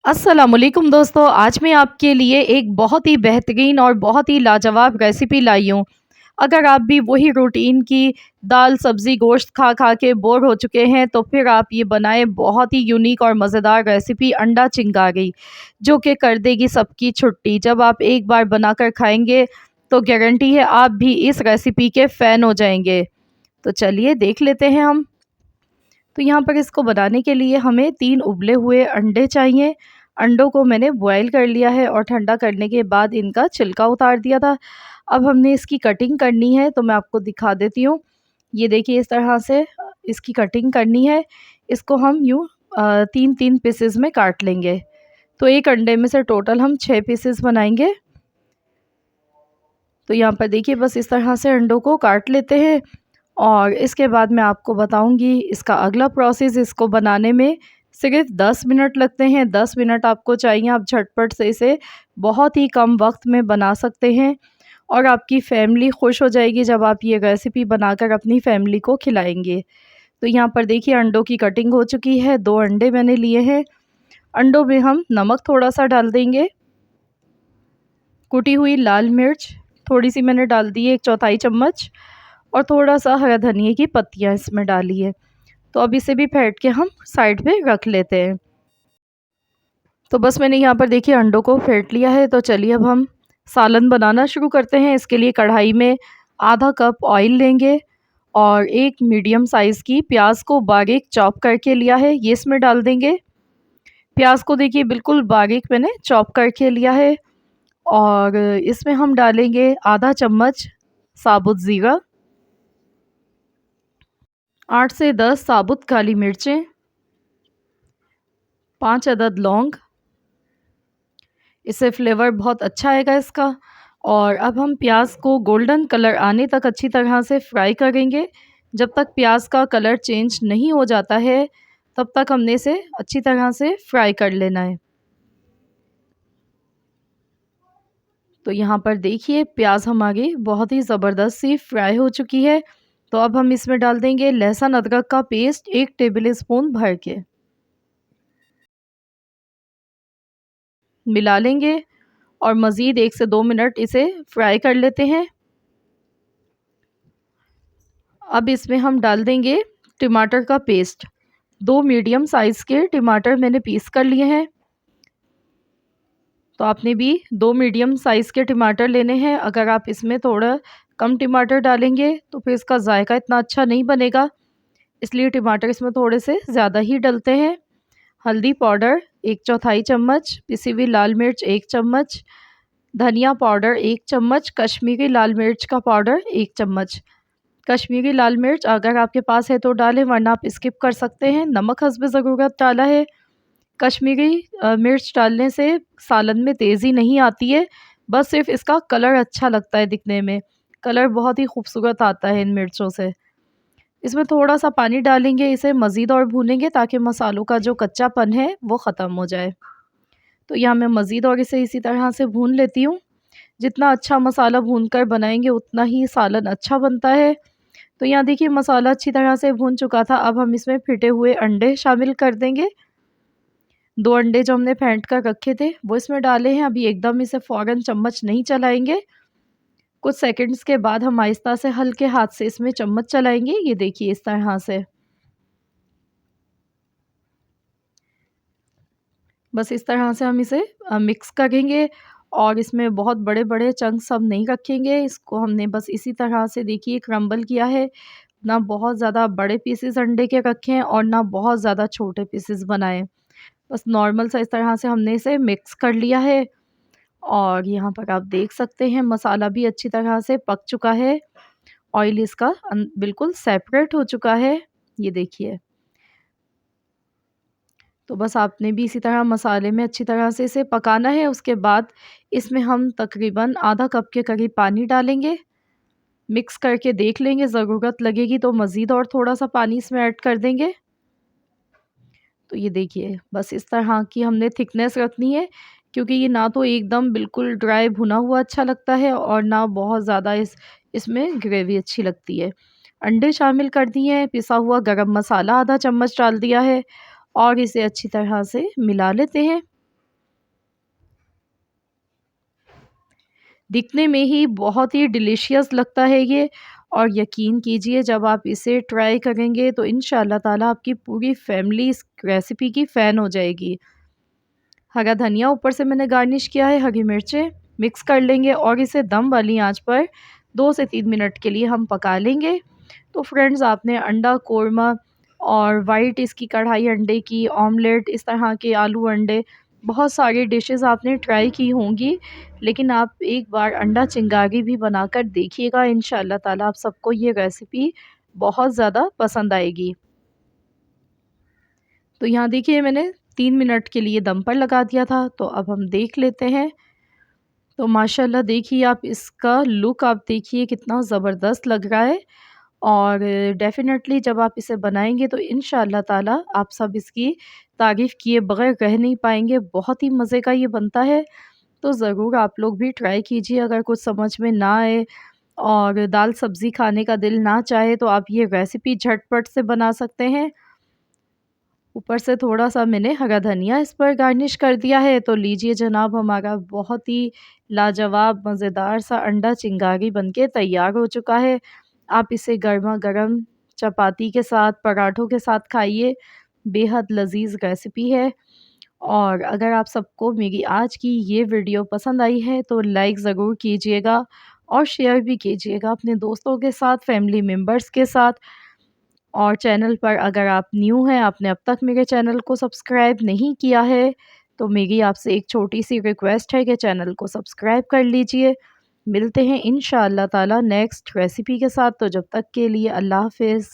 अस्सलामुअलैकुम दोस्तों, आज मैं आपके लिए एक बहुत ही बेहतरीन और बहुत ही लाजवाब रेसिपी लाई हूँ। अगर आप भी वही रूटीन की दाल, सब्ज़ी, गोश्त खा खा के बोर हो चुके हैं तो फिर आप ये बनाएं बहुत ही यूनिक और मज़ेदार रेसिपी अंडा चिंगारी, जो कि कर देगी सबकी छुट्टी। जब आप एक बार बनाकर खाएंगे तो गारंटी है आप भी इस रेसिपी के फ़ैन हो जाएंगे। तो चलिए देख लेते हैं हम। तो यहाँ पर इसको बनाने के लिए हमें 3 उबले हुए अंडे चाहिए। अंडों को मैंने बॉयल कर लिया है और ठंडा करने के बाद इनका छिलका उतार दिया था। अब हमने इसकी कटिंग करनी है, तो मैं आपको दिखा देती हूँ। ये देखिए, इस तरह से इसकी कटिंग करनी है। इसको हम यूँ 3-3 पीसेस में काट लेंगे। तो एक अंडे में से टोटल हम 6 पीसेस बनाएंगे। तो यहाँ पर देखिए, बस इस तरह से अंडों को काट लेते हैं और इसके बाद मैं आपको बताऊंगी इसका अगला प्रोसेस। इसको बनाने में सिर्फ 10 मिनट लगते हैं। 10 मिनट आपको चाहिए, आप झटपट से इसे बहुत ही कम वक्त में बना सकते हैं और आपकी फैमिली खुश हो जाएगी जब आप ये रेसिपी बनाकर अपनी फैमिली को खिलाएंगे। तो यहाँ पर देखिए, अंडों की कटिंग हो चुकी है। 2 अंडे मैंने लिए हैं। अंडों में हम नमक थोड़ा सा डाल देंगे, कुटी हुई लाल मिर्च थोड़ी सी मैंने डाल दी है, 1/4 चम्मच, और थोड़ा सा हरा धनिया की पत्तियाँ इसमें डाली है। तो अब इसे भी फेंट के हम साइड पे रख लेते हैं। तो बस मैंने यहाँ पर देखिए अंडों को फेंट लिया है। तो चलिए अब हम सालन बनाना शुरू करते हैं। इसके लिए कढ़ाई में आधा कप ऑयल लेंगे और एक मीडियम साइज़ की प्याज को बारीक चॉप करके लिया है, ये इसमें डाल देंगे। प्याज को देखिए बिल्कुल बारीक मैंने चॉप करके लिया है और इसमें हम डालेंगे आधा चम्मच साबुत ज़ीरा, 8 से 10 साबुत काली मिर्चें, 5 अदद लौंग, इससे फ्लेवर बहुत अच्छा आएगा इसका। और अब हम प्याज को गोल्डन कलर आने तक अच्छी तरह से फ्राई करेंगे। जब तक प्याज का कलर चेंज नहीं हो जाता है तब तक हमने इसे अच्छी तरह से फ्राई कर लेना है। तो यहाँ पर देखिए, प्याज हमारी बहुत ही ज़बरदस्त सी फ्राई हो चुकी है। तो अब हम इसमें डाल देंगे लहसुन अदरक का पेस्ट 1 टेबल स्पून भर के, मिला लेंगे और मज़ीद 1 से 2 मिनट इसे फ्राई कर लेते हैं। अब इसमें हम डाल देंगे टमाटर का पेस्ट। 2 मीडियम साइज़ के टमाटर मैंने पीस कर लिए हैं। तो आपने भी 2 मीडियम साइज़ के टमाटर लेने हैं। अगर आप इसमें थोड़ा कम टमाटर डालेंगे तो फिर इसका जायका इतना अच्छा नहीं बनेगा, इसलिए टमाटर इसमें थोड़े से ज़्यादा ही डलते हैं। हल्दी पाउडर 1/4 चम्मच, पिसी हुई लाल मिर्च 1 चम्मच, धनिया पाउडर 1 चम्मच, कश्मीरी लाल मिर्च का पाउडर 1 चम्मच। कश्मीरी लाल मिर्च अगर आपके पास है तो डालें, वरना आप स्किप कर सकते हैं। नमक हस्ब ज़रूरत डाला है। कश्मीरी मिर्च डालने से सालन में तेज़ी नहीं आती है, बस सिर्फ़ इसका कलर अच्छा लगता है दिखने में। कलर बहुत ही खूबसूरत आता है इन मिर्चों से। इसमें थोड़ा-सा पानी डालेंगे, इसे मज़ीद और भूनेंगे ताकि मसालों का जो कच्चापन है वो ख़त्म हो जाए। तो यहाँ मैं मज़ीद और इसे इसी तरह से भून लेती हूँ। जितना अच्छा मसाला भूनकर बनाएंगे उतना ही सालन अच्छा बनता है। तो यहाँ देखिए, मसाला अच्छी तरह से भून चुका था। अब हम इसमें फिटे हुए अंडे शामिल कर देंगे। 2 अंडे जो हमने फेंट कर रखे थे वो इसमें डाले हैं। अभी एकदम इसे फ़ौरन चम्मच नहीं चलाएंगे, कुछ सेकंड्स के बाद हम आहिस्ता से हल्के हाथ से इसमें चम्मच चलाएंगे। ये देखिए, इस तरह से बस इस तरह से हम इसे मिक्स करेंगे और इसमें बहुत बड़े-बड़े चंक्स हम नहीं रखेंगे। इसको हमने बस इसी तरह से देखिए क्रम्बल किया है। ना बहुत ज़्यादा बड़े पीसेस अंडे के रखे हैं और ना बहुत ज़्यादा छोटे पीसेस बनाए। बस नॉर्मल सा इस तरह से हमने इसे मिक्स कर लिया है और यहाँ पर आप देख सकते हैं मसाला भी अच्छी तरह से पक चुका है। ऑयल इसका बिल्कुल सेपरेट हो चुका है, ये देखिए। तो बस आपने भी इसी तरह मसाले में अच्छी तरह से इसे पकाना है। उसके बाद इसमें हम तकरीबन आधा कप के करीब पानी डालेंगे। मिक्स करके देख लेंगे, ज़रूरत लगेगी तो मज़ीद और थोड़ा-सा पानी इसमें ऐड कर देंगे। तो ये देखिए, बस इस तरह की हमने थिकनेस रखनी है, क्योंकि ये ना तो एकदम बिल्कुल ड्राई भुना हुआ अच्छा लगता है और ना बहुत ज़्यादा इसमें ग्रेवी अच्छी लगती है। अंडे शामिल कर दिए हैं, पिसा हुआ गरम मसाला आधा चम्मच डाल दिया है और इसे अच्छी तरह से मिला लेते हैं। दिखने में ही बहुत ही डिलीशियस लगता है ये, और यकीन कीजिए जब आप इसे ट्राई करेंगे तो इंशाल्लाह ताला आपकी पूरी फैमिली इस रेसिपी की फ़ैन हो जाएगी। हरा धनिया ऊपर से मैंने गार्निश किया है, हरी मिर्चें मिक्स कर लेंगे और इसे दम वाली आंच पर 2 से 3 मिनट के लिए हम पका लेंगे। तो फ्रेंड्स, आपने अंडा कोरमा और वाइट इसकी कढ़ाई अंडे की, ऑमलेट, इस तरह के आलू अंडे, बहुत सारी डिशेस आपने ट्राई की होंगी, लेकिन आप एक बार अंडा चिंगारी भी बनाकर देखिएगा, इंशाल्लाह ताला आप सबको ये रेसिपी बहुत ज़्यादा पसंद आएगी। तो यहाँ देखिए मैंने 3 मिनट के लिए दम पर लगा दिया था, तो अब हम देख लेते हैं। तो माशाल्लाह देखिए आप इसका लुक आप देखिए कितना ज़बरदस्त लग रहा है, और डेफ़िनेटली जब आप इसे बनाएँगे तो इंशाअल्लाह ताला आप सब इसकी तारीफ़ किए बगैर रह नहीं पाएँगे। बहुत ही मज़े का ये बनता है, तो ज़रूर आप लोग भी ट्राई कीजिए। अगर कुछ समझ में ना आए और दाल सब्ज़ी खाने का दिल ना चाहे तो आप ये रेसिपी झटपट से बना सकते हैं। ऊपर से थोड़ा-सा मैंने हरा धनिया इस पर गार्निश कर दिया है। तो लीजिए जनाब, हमारा बहुत ही लाजवाब मज़ेदार सा अंडा चिंगारी बनके तैयार हो चुका है। आप इसे गरमा-गरम चपाती के साथ, पराठों के साथ खाइए, बेहद लज़ीज़ रेसिपी है। और अगर आप सबको मेरी आज की ये वीडियो पसंद आई है तो लाइक ज़रूर कीजिएगा और शेयर भी कीजिएगा अपने दोस्तों के साथ, फैमिली मेम्बर्स के साथ। और चैनल पर अगर आप न्यू हैं, आपने अब तक मेरे चैनल को सब्सक्राइब नहीं किया है, तो मेरी आपसे एक छोटी-सी रिक्वेस्ट है कि चैनल को सब्सक्राइब कर लीजिए। मिलते हैं इंशाअल्लाह ताला नेक्स्ट रेसिपी के साथ, तो जब तक के लिए अल्लाह हाफ़िज़।